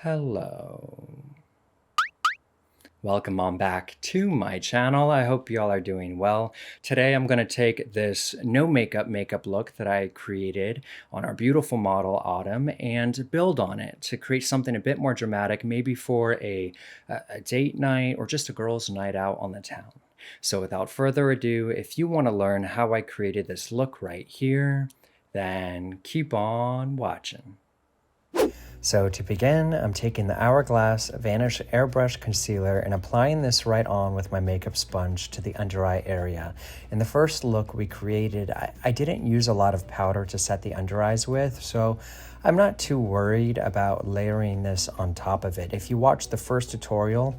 Hello. Welcome on back to my channel. I hope y'all are doing well. Today I'm going to take this no makeup look that I created on our beautiful model Autumn and build on it to create something a bit more dramatic, maybe for a date night or just a girls' night out on the town. So without further ado, if you want to learn how I created this look right here, then keep on watching. So to begin, I'm taking the Hourglass Vanish Airbrush Concealer and applying this right on with my makeup sponge to the under eye area. In the first look we created, I didn't use a lot of powder to set the under eyes with, so I'm not too worried about layering this on top of it. If you watch the first tutorial,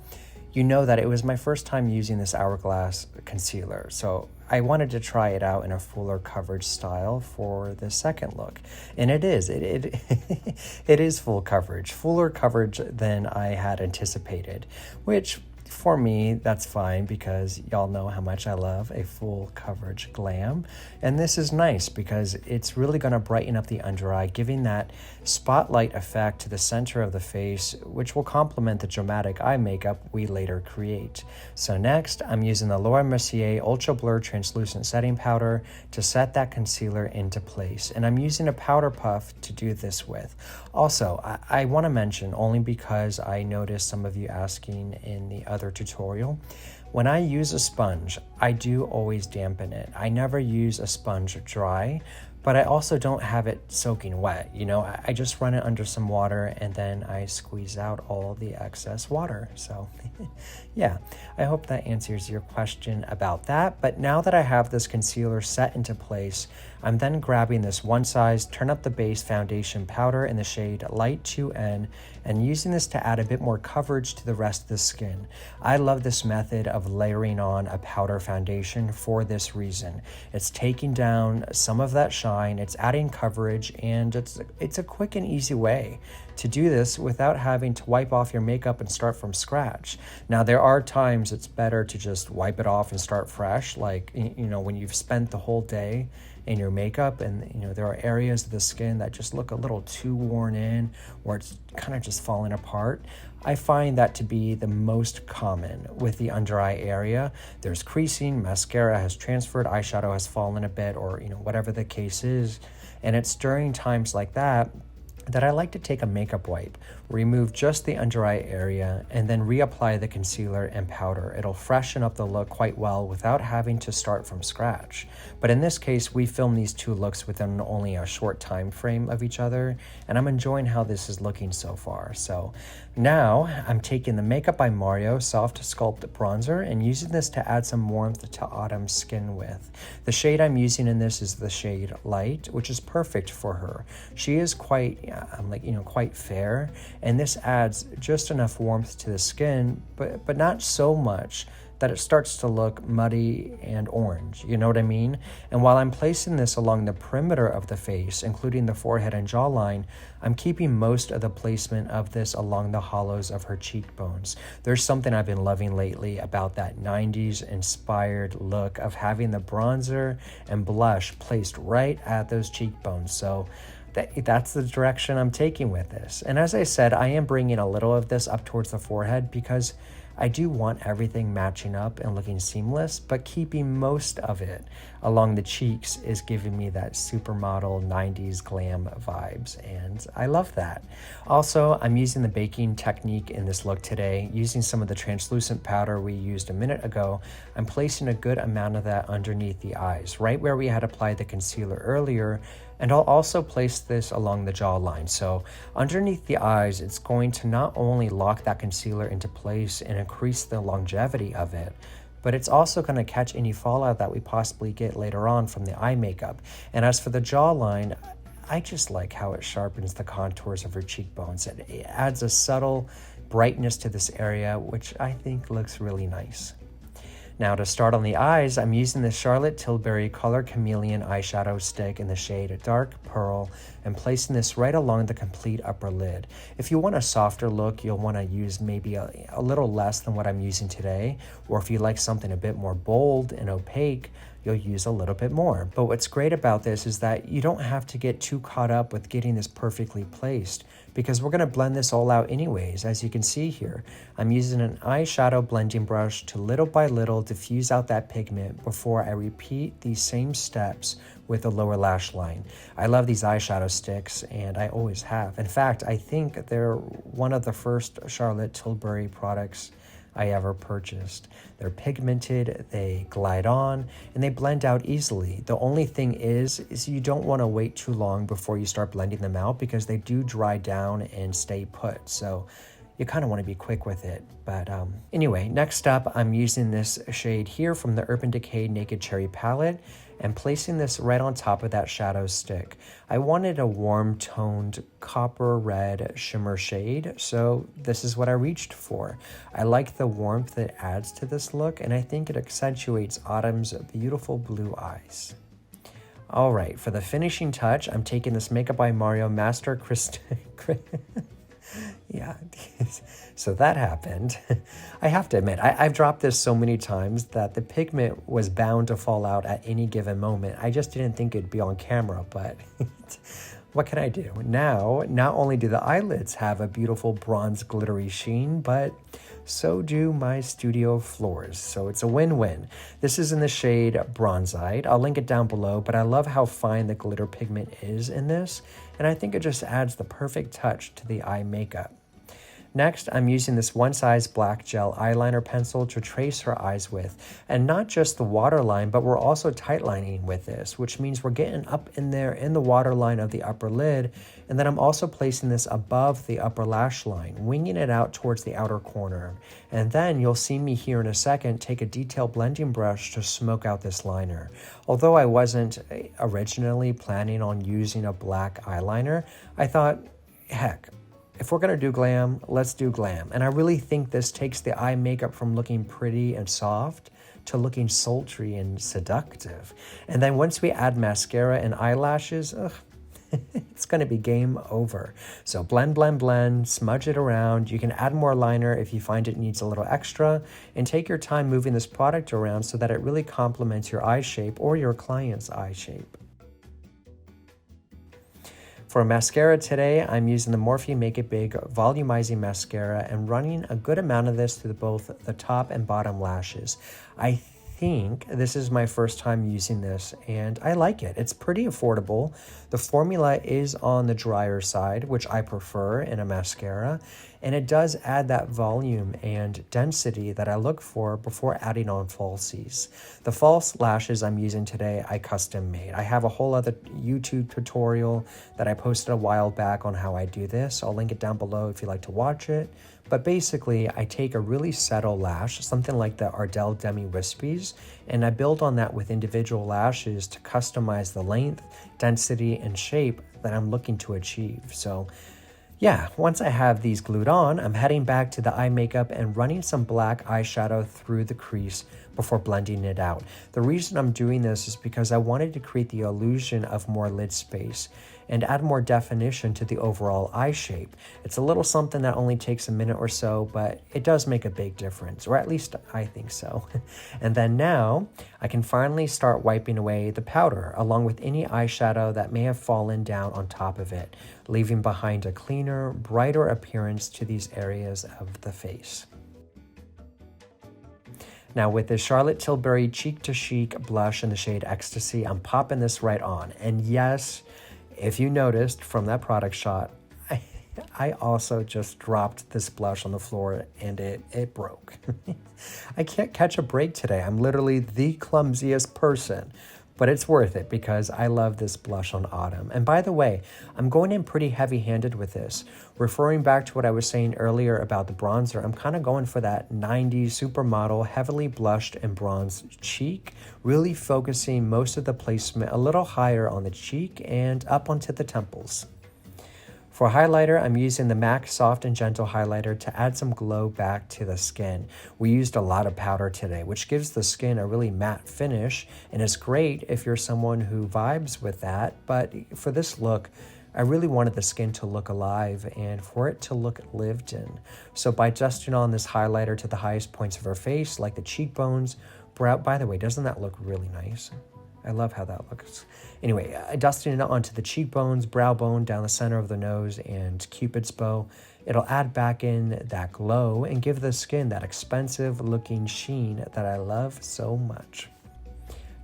you know that it was my first time using this Hourglass concealer, so I wanted to try it out in a fuller coverage style for the second look. And it is, it is full coverage, fuller coverage than I had anticipated, which for me, that's fine because y'all know how much I love a full coverage glam. And this is nice because it's really going to brighten up the under eye, giving that spotlight effect to the center of the face, which will complement the dramatic eye makeup we later create. So next, I'm using the Laura Mercier Ultra Blur Translucent Setting Powder to set that concealer into place. And I'm using a powder puff to do this with. Also, I want to mention, only because I noticed some of you asking in the other tutorial, when I use a sponge, I do always dampen it. I never use a sponge dry, but I also don't have it soaking wet. You know, I just run it under some water and then I squeeze out all the excess water. So yeah, I hope that answers your question about that. But now that I have this concealer set into place, I'm then grabbing this one size Turn Up the Base foundation powder in the shade Light 2N and using this to add a bit more coverage to the rest of the skin. I love this method of layering on a powder foundation for this reason. It's taking down some of that shine, it's adding coverage, and it's a quick and easy way to do this without having to wipe off your makeup and start from scratch. Now, there are times it's better to just wipe it off and start fresh, like, you know, when you've spent the whole day in your makeup and, you know, there are areas of the skin that just look a little too worn in or it's kind of just falling apart. I find that to be the most common with the under eye area. There's creasing, mascara has transferred, eyeshadow has fallen a bit, or, you know, whatever the case is. And it's during times like that I like to take a makeup wipe, remove just the under eye area, and then reapply the concealer and powder. It'll freshen up the look quite well without having to start from scratch. But in this case, we filmed these two looks within only a short time frame of each other, and I'm enjoying how this is looking so far. So now I'm taking the Makeup by Mario SoftSculpt bronzer and using this to add some warmth to Autumn's skin with. The shade I'm using in this is the shade Light, which is perfect for her. She is quite quite fair, and this adds just enough warmth to the skin, but not so much that it starts to look muddy and orange, you know what I mean? And while I'm placing this along the perimeter of the face, including the forehead and jawline, I'm keeping most of the placement of this along the hollows of her cheekbones. There's something I've been loving lately about that 90s inspired look of having the bronzer and blush placed right at those cheekbones. So that's the direction I'm taking with this. And as I said, I am bringing a little of this up towards the forehead because I do want everything matching up and looking seamless, but keeping most of it along the cheeks is giving me that supermodel 90s glam vibes, and I love that. Also, I'm using the baking technique in this look today. Using some of the translucent powder we used a minute ago, I'm placing a good amount of that underneath the eyes, right where we had applied the concealer earlier, and I'll also place this along the jawline. So underneath the eyes, it's going to not only lock that concealer into place and increase the longevity of it, but it's also going to catch any fallout that we possibly get later on from the eye makeup. And as for the jawline, I just like how it sharpens the contours of her cheekbones. It adds a subtle brightness to this area, which I think looks really nice. Now to start on the eyes, I'm using the Charlotte Tilbury Color Chameleon eyeshadow stick in the shade Dark Pearl and placing this right along the complete upper lid. If you want a softer look, you'll want to use maybe a little less than what I'm using today, or if you like something a bit more bold and opaque, you'll use a little bit more. But what's great about this is that you don't have to get too caught up with getting this perfectly placed, because we're going to blend this all out anyways. As you can see here, I'm using an eyeshadow blending brush to little by little diffuse out that pigment before I repeat these same steps with the lower lash line. I love these eyeshadow sticks, and I always have. In fact, I think they're one of the first Charlotte Tilbury products I ever purchased. They're pigmented, they glide on, and they blend out easily. The only thing is you don't want to wait too long before you start blending them out, because they do dry down and stay put. So you kind of want to be quick with it. But anyway, next up, I'm using this shade here from the Urban Decay Naked Cherry palette and placing this right on top of that shadow stick. I wanted a warm toned copper red shimmer shade, so this is what I reached for. I like the warmth it adds to this look, and I think it accentuates Autumn's beautiful blue eyes. All right, for the finishing touch, I'm taking this Makeup by Mario Master yeah, so that happened. I have to admit, I've dropped this so many times that the pigment was bound to fall out at any given moment. I just didn't think it'd be on camera, but what can I do? Now, not only do the eyelids have a beautiful bronze glittery sheen, but so do my studio floors. So it's a win-win. This is in the shade Bronzite. I'll link it down below, but I love how fine the glitter pigment is in this, and I think it just adds the perfect touch to the eye makeup. Next, I'm using this One Size Black Gel Eyeliner Pencil to trace her eyes with. And not just the waterline, but we're also tightlining with this, which means we're getting up in there in the waterline of the upper lid. And then I'm also placing this above the upper lash line, winging it out towards the outer corner. And then you'll see me here in a second take a detail blending brush to smoke out this liner. Although I wasn't originally planning on using a black eyeliner, I thought, heck, if we're going to do glam, let's do glam. And I really think this takes the eye makeup from looking pretty and soft to looking sultry and seductive. And then once we add mascara and eyelashes, it's going to be game over. So blend, blend, blend, smudge it around. You can add more liner if you find it needs a little extra, and take your time moving this product around so that it really complements your eye shape or your client's eye shape. For mascara today, I'm using the Morphe Make It Big Volumizing Mascara and running a good amount of this through both the top and bottom lashes. I think this is my first time using this, and I like it. It's pretty affordable. The formula is on the drier side, which I prefer in a mascara, and it does add that volume and density that I look for before adding on falsies. The false lashes I'm using today, I custom made. I have a whole other YouTube tutorial that I posted a while back on how I do this. I'll link it down below if you'd like to watch it. But basically, I take a really subtle lash, something like the Ardell Demi Wispies, and I build on that with individual lashes to customize the length, density, and shape that I'm looking to achieve. So yeah, once I have these glued on, I'm heading back to the eye makeup and running some black eyeshadow through the crease before blending it out. The reason I'm doing this is because I wanted to create the illusion of more lid space and add more definition to the overall eye shape. It's a little something that only takes a minute or so, but it does make a big difference, or at least I think so. And then now I can finally start wiping away the powder along with any eyeshadow that may have fallen down on top of it, leaving behind a cleaner, brighter appearance to these areas of the face. Now with the Charlotte Tilbury Cheek to Chic blush in the shade Ecstasy, I'm popping this right on. And yes, if you noticed from that product shot, I also just dropped this blush on the floor and it broke. I can't catch a break today. I'm literally the clumsiest person, but it's worth it because I love this blush on Autumn. And by the way, I'm going in pretty heavy-handed with this. Referring back to what I was saying earlier about the bronzer, I'm kind of going for that 90s supermodel, heavily blushed and bronzed cheek, really focusing most of the placement a little higher on the cheek and up onto the temples. For highlighter, I'm using the MAC Soft and Gentle Highlighter to add some glow back to the skin. We used a lot of powder today, which gives the skin a really matte finish, and it's great if you're someone who vibes with that, but for this look, I really wanted the skin to look alive and for it to look lived in. So by dusting on this highlighter to the highest points of her face, like the cheekbones, brow. By the way, doesn't that look really nice? I love how that looks. Anyway, dusting it onto the cheekbones, brow bone, down the center of the nose, and Cupid's bow. It'll add back in that glow and give the skin that expensive looking sheen that I love so much.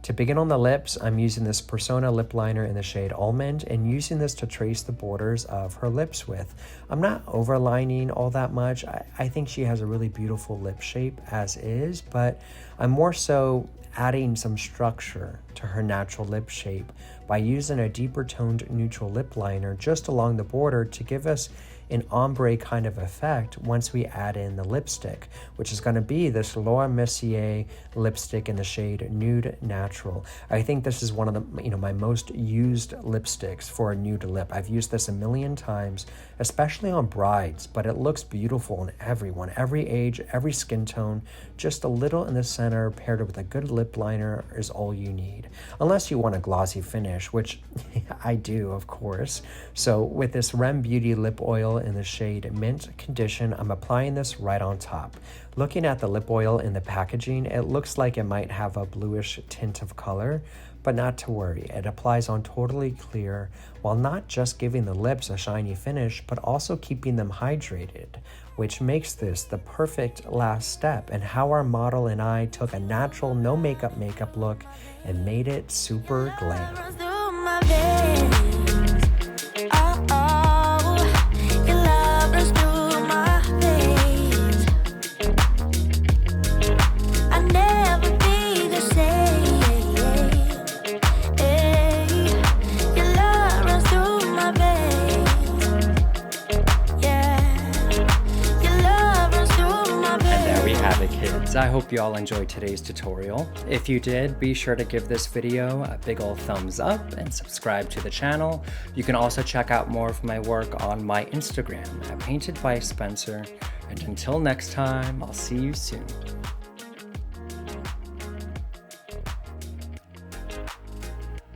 To begin on the lips, I'm using this Persona lip liner in the shade Almond and using this to trace the borders of her lips with. I'm not overlining all that much. I think she has a really beautiful lip shape as is, but I'm more so adding some structure to her natural lip shape by using a deeper toned neutral lip liner just along the border to give us an ombre kind of effect once we add in the lipstick, which is going to be this Laura Mercier lipstick in the shade Nude Natural. I think this is one of the, my most used lipsticks for a nude lip. I've used this a million times, especially on brides, but it looks beautiful on everyone, every age, every skin tone. Just a little in the center paired with a good lip liner is all you need. Unless you want a glossy finish, which I do, of course. So with this Rem Beauty lip oil in the shade Mint Condition, I'm applying this right on top. Looking at the lip oil in the packaging, it looks like it might have a bluish tint of color, but not to worry. It applies on totally clear while not just giving the lips a shiny finish, but also keeping them hydrated, which makes this the perfect last step in how our model and I took a natural no makeup look and made it super glam. I hope you all enjoyed today's tutorial. If you did, be sure to give this video a big ol' thumbs up and subscribe to the channel. You can also check out more of my work on my Instagram at Painted by Spencer. And until next time, I'll see you soon.